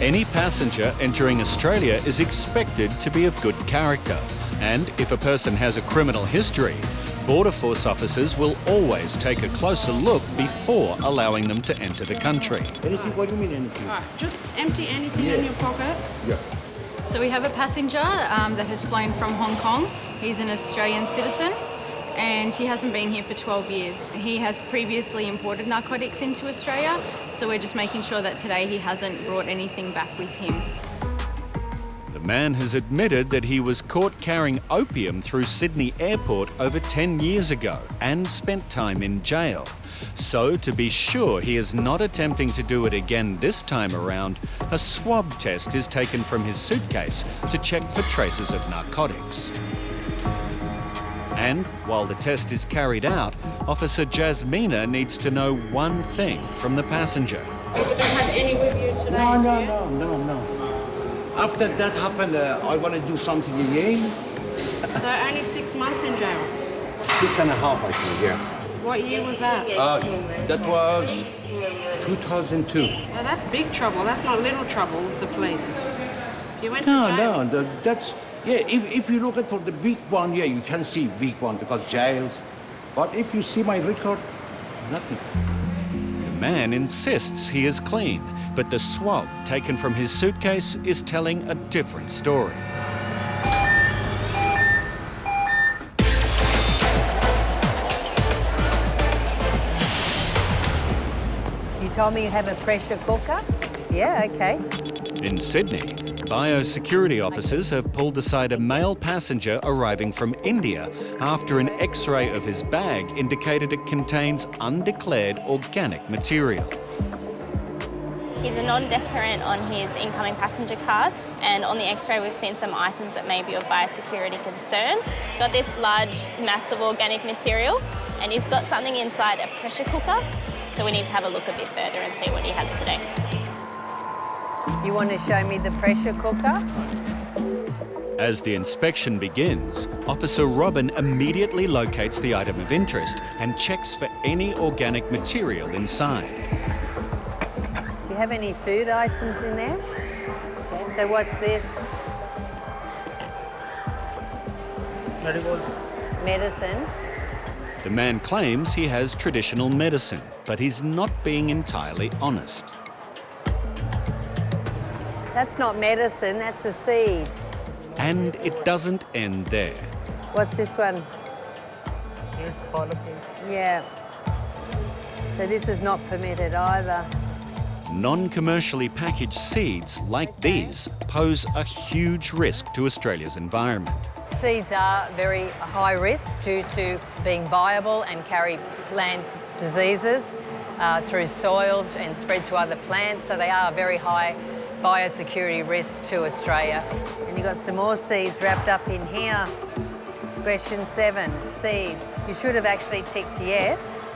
Any passenger entering Australia is expected to be of good character, and if a person has a criminal history, Border Force officers will always take a closer look before allowing them to enter the country. Anything? What do you mean anything? Just empty anything in your pocket. Yeah. So we have a passenger that has flown from Hong Kong. He's an Australian citizen and he hasn't been here for 12 years. He has previously imported narcotics into Australia, so we're just making sure that today he hasn't brought anything back with him. The man has admitted that he was caught carrying opium through Sydney Airport over 10 years ago and spent time in jail. So, to be sure he is not attempting to do it again this time around, a swab test is taken from his suitcase to check for traces of narcotics. And while the test is carried out, Officer Jasmina needs to know one thing from the passenger. You don't have any with you today? No. After that happened, I want to do something again. So only 6 months in jail? 6.5, I think, yeah. What year was that? That was 2002. Well, that's big trouble. That's not little trouble with the police. If you went to jail. No, that's... Yeah, if you look at for the big one, yeah, you can see big one because jails. But if you see my record, nothing. The man insists he is clean, but the swab taken from his suitcase is telling a different story. You told me you have a pressure cooker? Yeah, okay. In Sydney, biosecurity officers have pulled aside a male passenger arriving from India after an X-ray of his bag indicated it contains undeclared organic material. He's a non-declarant on his incoming passenger card, and on the X-ray we've seen some items that may be of biosecurity concern. Got this large, massive organic material, and he's got something inside a pressure cooker, so we need to have a look a bit further and see what he has today. You want to show me the pressure cooker? As the inspection begins, Officer Robin immediately locates the item of interest and checks for any organic material inside. Do you have any food items in there? Okay, so what's this? Medicine. The man claims he has traditional medicine, but he's not being entirely honest. That's not medicine, that's a seed. And it doesn't end there. What's this one? Yeah. So this is not permitted either. Non-commercially packaged seeds like these pose a huge risk to Australia's environment. Seeds are very high risk due to being viable and carry plant diseases through soils and spread to other plants, so they are a very high biosecurity risk to Australia. And you've got some more seeds wrapped up in here. Question 7, seeds. You should have actually ticked yes.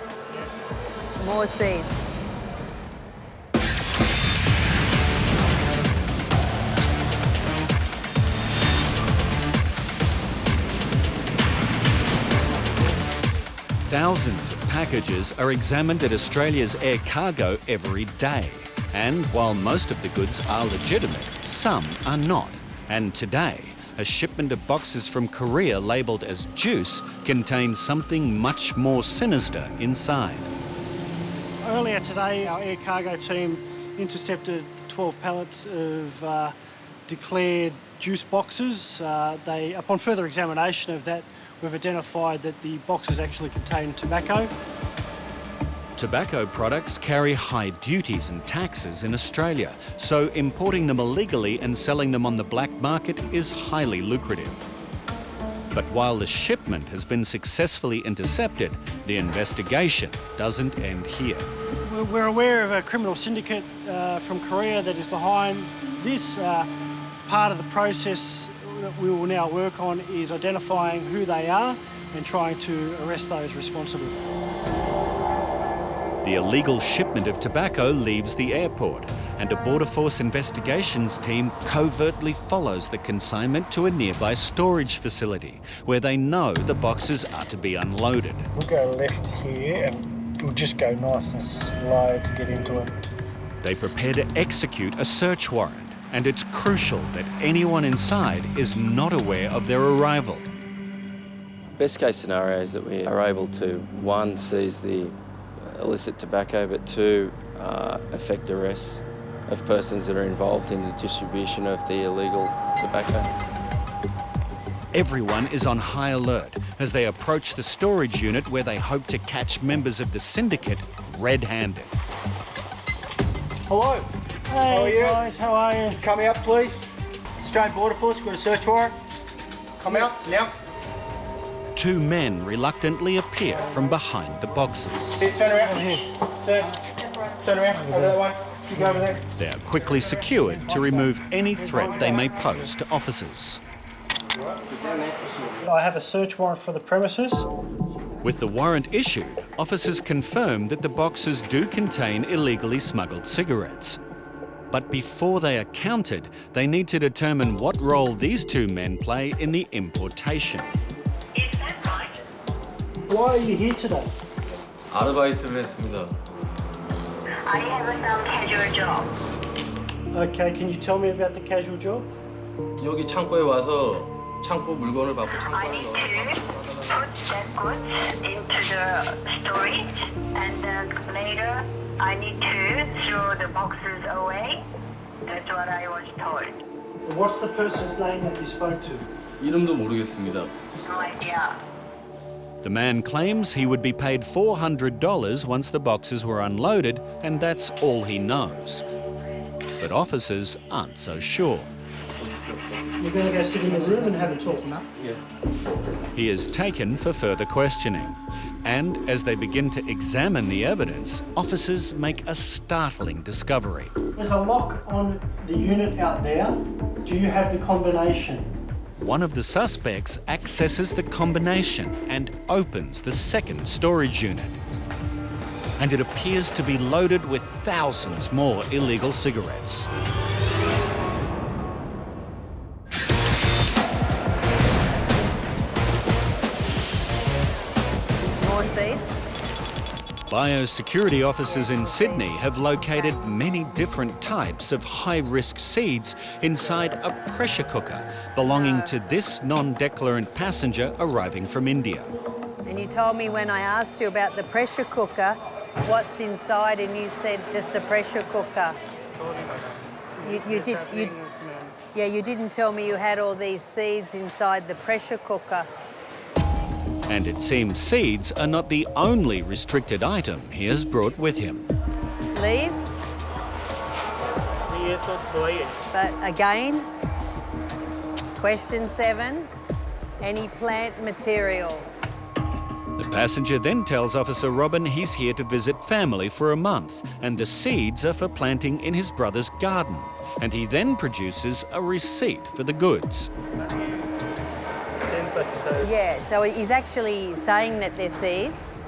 More seeds. Thousands of packages are examined at Australia's air cargo every day. And while most of the goods are legitimate, some are not. And today, a shipment of boxes from Korea labelled as juice contains something much more sinister inside. Earlier today, our air cargo team intercepted 12 pallets of declared juice boxes. Upon further examination of that, we've identified that the boxes actually contain tobacco. Tobacco products carry high duties and taxes in Australia, so importing them illegally and selling them on the black market is highly lucrative. But while the shipment has been successfully intercepted, the investigation doesn't end here. We're aware of a criminal syndicate from Korea that is behind this. Part of the process that we will now work on is identifying who they are and trying to arrest those responsible. The illegal shipment of tobacco leaves the airport, and a Border Force investigations team covertly follows the consignment to a nearby storage facility, where they know the boxes are to be unloaded. We'll go left here and we'll just go nice and slow to get into it. They prepare to execute a search warrant, and it's crucial that anyone inside is not aware of their arrival. Best case scenario is that we are able to, one, seize the illicit tobacco, but two, effect arrests of persons that are involved in the distribution of the illegal tobacco. Everyone is on high alert as they approach the storage unit where they hope to catch members of the syndicate red-handed. Hello. Hey How are you? guys, how are you? Come out, please. Australian Border Force, got a search warrant. Come out, now. Two men reluctantly appear from behind the boxes. Turn around. Turn around, over that way. You go over there. They are quickly secured to remove any threat they may pose to officers. I have a search warrant for the premises. With the warrant issued, officers confirm that the boxes do contain illegally smuggled cigarettes. But before they are counted, they need to determine what role these two men play in the importation. Is that right? Why are you here today? 아르바이트를 했습니다. I have some casual job. Okay, can you tell me about the casual job? 여기 창고에 와서 창고 물건을 받고 I 창고에 need 넣어. to put that goods into the storage, and later I need to throw the boxes away. That's what I was told. What's the person's name that you spoke to? 이름도 모르겠습니다. No idea. The man claims he would be paid $400 once the boxes were unloaded, and that's all he knows. But officers aren't so sure. We're going to go sit in the room and have a talk. He is taken for further questioning. And as they begin to examine the evidence, officers make a startling discovery. There's a lock on the unit out there. Do you have the combination? One of the suspects accesses the combination and opens the second storage unit. And it appears to be loaded with thousands more illegal cigarettes. More seeds. Biosecurity officers in Sydney have located many different types of high-risk seeds inside a pressure cooker belonging to this non-declarant passenger arriving from India. And you told me when I asked you about the pressure cooker, what's inside, and you said just a pressure cooker. You didn't tell me you had all these seeds inside the pressure cooker. And it seems seeds are not the only restricted item he has brought with him. Leaves. But again, question 7, any plant material? The passenger then tells Officer Robin he's here to visit family for a month, and the seeds are for planting in his brother's garden. And he then produces a receipt for the goods. Yeah, so he's actually saying that they're seeds,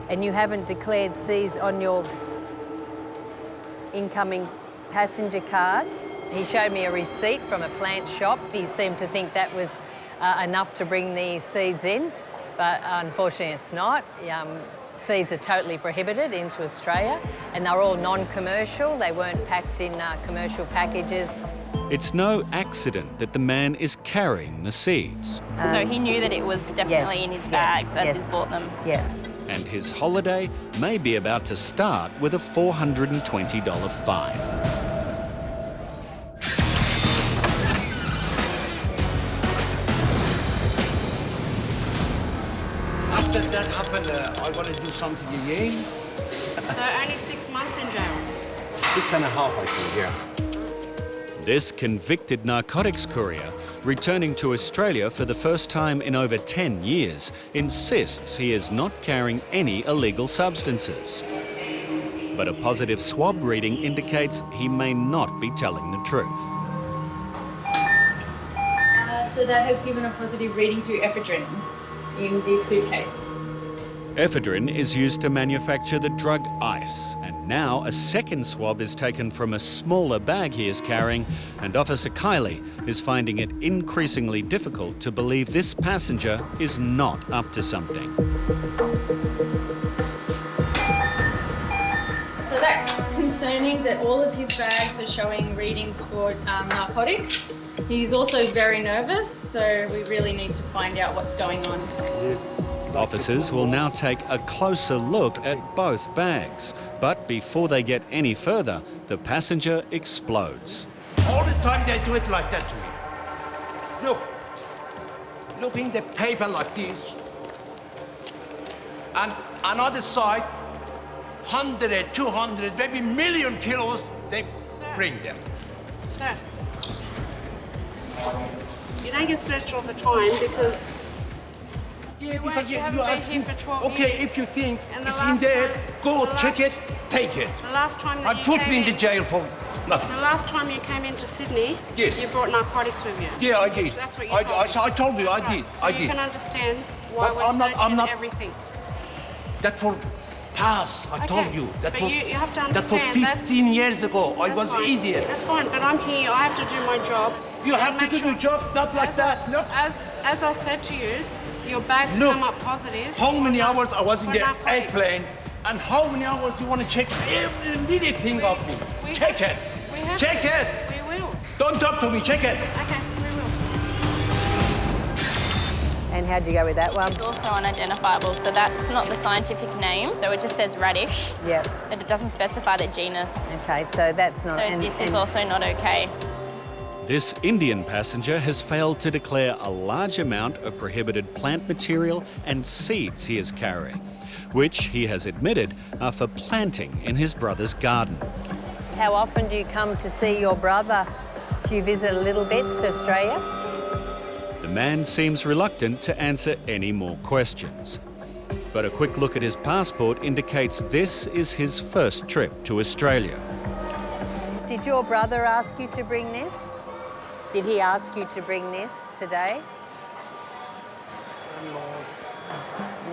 and you haven't declared seeds on your incoming passenger card. He showed me a receipt from a plant shop. He seemed to think that was enough to bring the seeds in, but unfortunately it's not. Seeds are totally prohibited into Australia, and they're all non-commercial. They weren't packed in commercial packages. It's no accident that the man is carrying the seeds. So he knew that it was definitely in his bags as he bought them. Yeah. And his holiday may be about to start with a $420 fine. After that happened, I want to do something again. So only 6 months in jail. 6.5, I think, yeah. This convicted narcotics courier, returning to Australia for the first time in over 10 years, insists he is not carrying any illegal substances. But a positive swab reading indicates he may not be telling the truth. So that has given a positive reading to ephedrine in this suitcase. Ephedrine is used to manufacture the drug ice, and now a second swab is taken from a smaller bag he is carrying, and Officer Kiley is finding it increasingly difficult to believe this passenger is not up to something. So that's concerning that all of his bags are showing readings for narcotics. He's also very nervous, so we really need to find out what's going on. Officers will now take a closer look at both bags. But before they get any further, the passenger explodes. All the time they do it like that to me. Look. Look in the paper like this. And another side, 100, 200, maybe million kilos, they bring them. Sir, you don't get searched all the time because Yeah, You because haven't you're been asking. here for 12 Okay, years. if you think And the it's in last there, time- go the check last- it, take it. the last time that And you put came me in the jail for nothing. The last time you came into Sydney, Yes. you brought narcotics with you. Yeah, I did. That's what you I told me. told you, I That's did. right. So I you did. can understand why But we're I'm searching not- everything. That for pass, I Okay, told you. That but for, you have to that for understand, that's- 15 years ago, I That's was fine. idiot. That's fine, but I'm here. I have to do my job. You and have to make do sure- your job, not like As that. Look. As I said to you, your bags Look. come up positive. How many hours I was in for the narcotics. airplane, and how many hours do you want to check every little thing of me? We- Check it. we have Check to. it. We will. Don't talk to me. Check it. Okay, we will. And how'd you go with that one? It's also unidentifiable, so that's not the scientific name. So it just says radish, Yep. but it doesn't specify the genus. Okay, so that's not... So this is also not okay. This Indian passenger has failed to declare a large amount of prohibited plant material and seeds he is carrying, which he has admitted are for planting in his brother's garden. How often do you come to see your brother? Do you visit a little bit to Australia? The man seems reluctant to answer any more questions. But a quick look at his passport indicates this is his first trip to Australia. Did your brother ask you to bring this? Did he ask you to bring this today?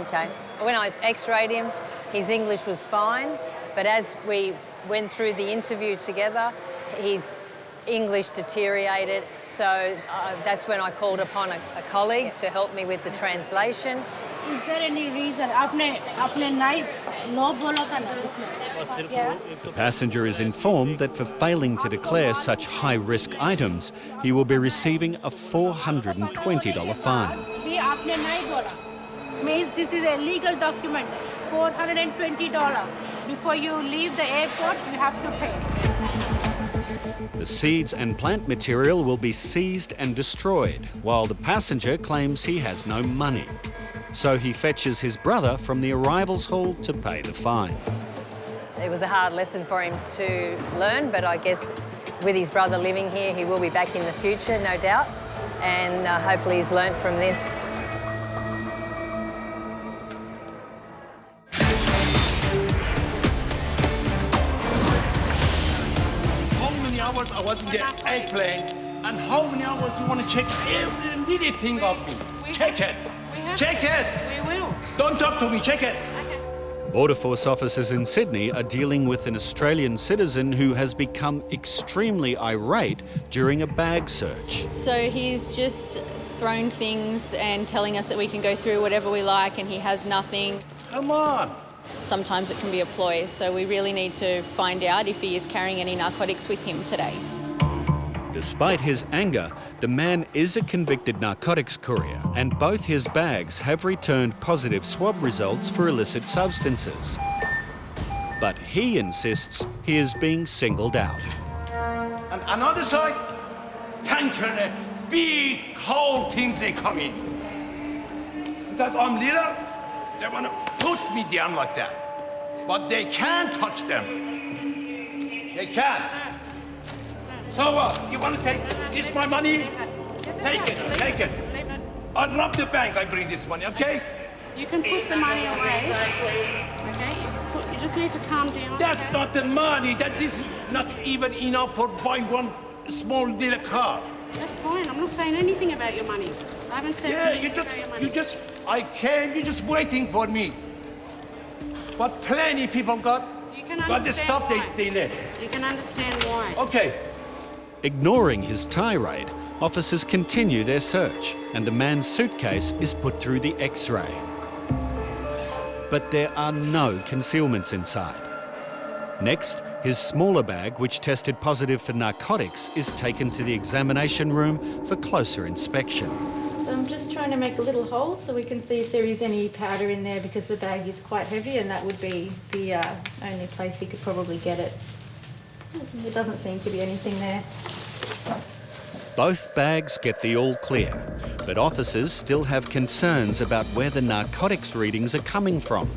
Okay. When I x-rayed him, his English was fine, but as we went through the interview together, his English deteriorated, so that's when I called upon a colleague to help me with the translation. Is there any reason आपने नहीं no बोला था ना इसमें? Yeah. The passenger is informed that for failing to declare such high-risk items, he will be receiving a $420 fine. भी आपने नहीं बोला. Means this is a legal document. $420. Before you leave the airport, you have to pay. The seeds and plant material will be seized and destroyed, while the passenger claims he has no money. So he fetches his brother from the arrivals hall to pay the fine. It was a hard lesson for him to learn, but I guess with his brother living here, he will be back in the future, no doubt, and hopefully he's learnt from this. How many hours I was in the airplane, and how many hours do you want to check every little thing of me? Check it. Check it. We will. Don't talk to me. Check it. Border Force officers in Sydney are dealing with an Australian citizen who has become extremely irate during a bag search. So he's just thrown things and telling us that we can go through whatever we like, and he has nothing. Come on. Sometimes it can be a ploy, so we really need to find out if he is carrying any narcotics with him today. Despite his anger, the man is a convicted narcotics courier, and both his bags have returned positive swab results for illicit substances. But he insists he is being singled out. And another side, tanker, big whole things they come in. Because I'm leader, they want to put me down like that. But they can't touch them. They can't. So what? You want to take this my money? Take it, take it. I'll rob the bank, I bring this money, okay? You can put the money away. Okay? You just need to calm down. That's okay? not the money. This is not even enough for buying one small little car. That's fine. I'm not saying anything about your money. I haven't said Yeah, anything about your money. I came, you're just waiting for me. But plenty people got You can the understand stuff why. they left. You can understand why. Okay, Ignoring his tirade, officers continue their search, and the man's suitcase is put through the X-ray. But there are no concealments inside. Next, His smaller bag, which tested positive for narcotics, is taken to the examination room for closer inspection. I'm just trying to make a little hole so we can see if there is any powder in there, because the bag is quite heavy and that would be the only place he could probably get it. There doesn't seem to be anything there. Both bags get the all clear, but officers still have concerns about where the narcotics readings are coming from,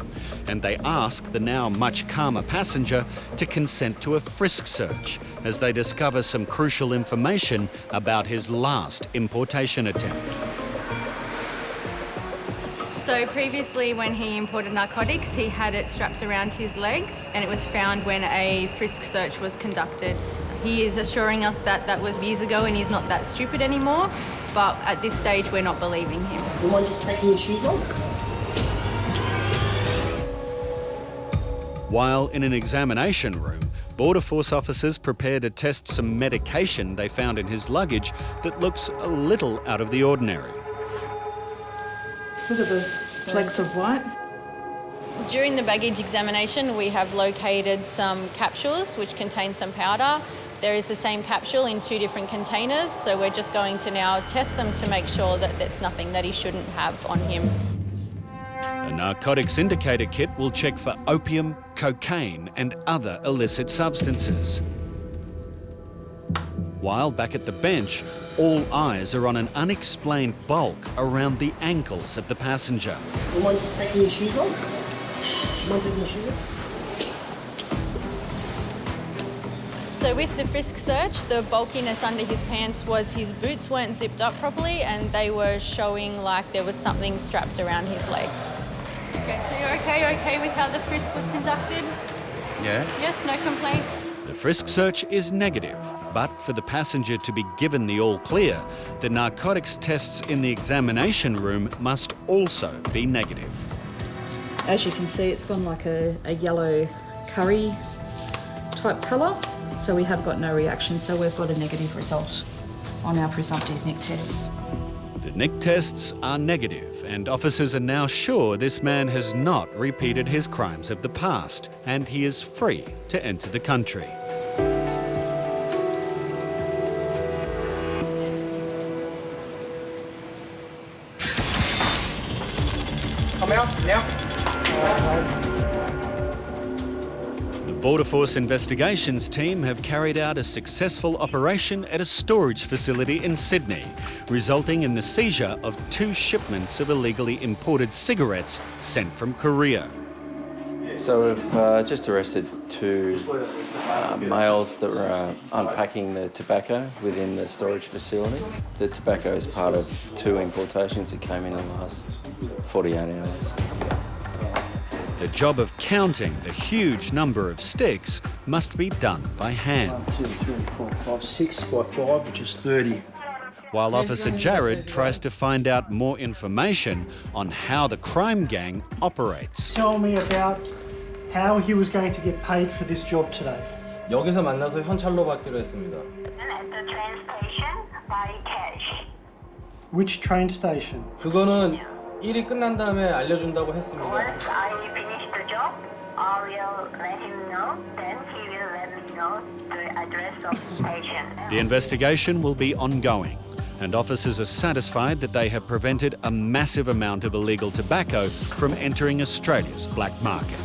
and they ask the now much calmer passenger to consent to a frisk search as they discover some crucial information about his last importation attempt. So previously when he imported narcotics, he had it strapped around his legs, and it was found when a frisk search was conducted. He is assuring us that that was years ago and he's not that stupid anymore, but at this stage we're not believing him. You mind just taking your shoes off? While in an examination room, Border Force officers prepare to test some medication they found in his luggage that looks a little out of the ordinary. Look at the flecks of white. During the baggage examination, we have located some capsules which contain some powder. There is the same capsule in 2 different containers, so we're just going to now test them to make sure that there's nothing that he shouldn't have on him. A narcotics indicator kit will check for opium, cocaine and other illicit substances. While back at the bench, all eyes are on an unexplained bulk around the ankles of the passenger. You mind just taking your shoes off? Do you mind taking your shoes off? So with the frisk search, the bulkiness under his pants was his boots weren't zipped up properly and they were showing like there was something strapped around his legs. Okay, so you're okay with how the frisk was conducted? Yeah. Yes, no complaints? The frisk search is negative, but for the passenger to be given the all clear, the narcotics tests in the examination room must also be negative. As you can see, it's gone like a yellow curry type colour. So we have got no reaction, so we've got a negative result on our presumptive NIC tests. The NIC tests are negative, and officers are now sure this man has not repeated his crimes of the past, and he is free to enter the country. Come out, now. The Border Force investigations team have carried out a successful operation at a storage facility in Sydney, resulting in the seizure of 2 shipments of illegally imported cigarettes sent from Korea. So we've just arrested 2 males that were unpacking the tobacco within the storage facility. The tobacco is part of 2 importations that came in the last 48 hours. The job of counting the huge number of sticks must be done by hand. 1, 2, 3, 4, 5, 6 by 5, which is 30. While Officer Jared tries to find out more information on how the crime gang operates. Tell me about how he was going to get paid for this job today. 여기서 만나서 현찰로 받기로 했습니다. At the train station, by cash. Which train station? 그거는 일이 끝난 다음에 알려준다고 했습니다. Once I finish the job, I will let him know. Then he will let me know the address of the station. The investigation will be ongoing, and officers are satisfied that they have prevented a massive amount of illegal tobacco from entering Australia's black market.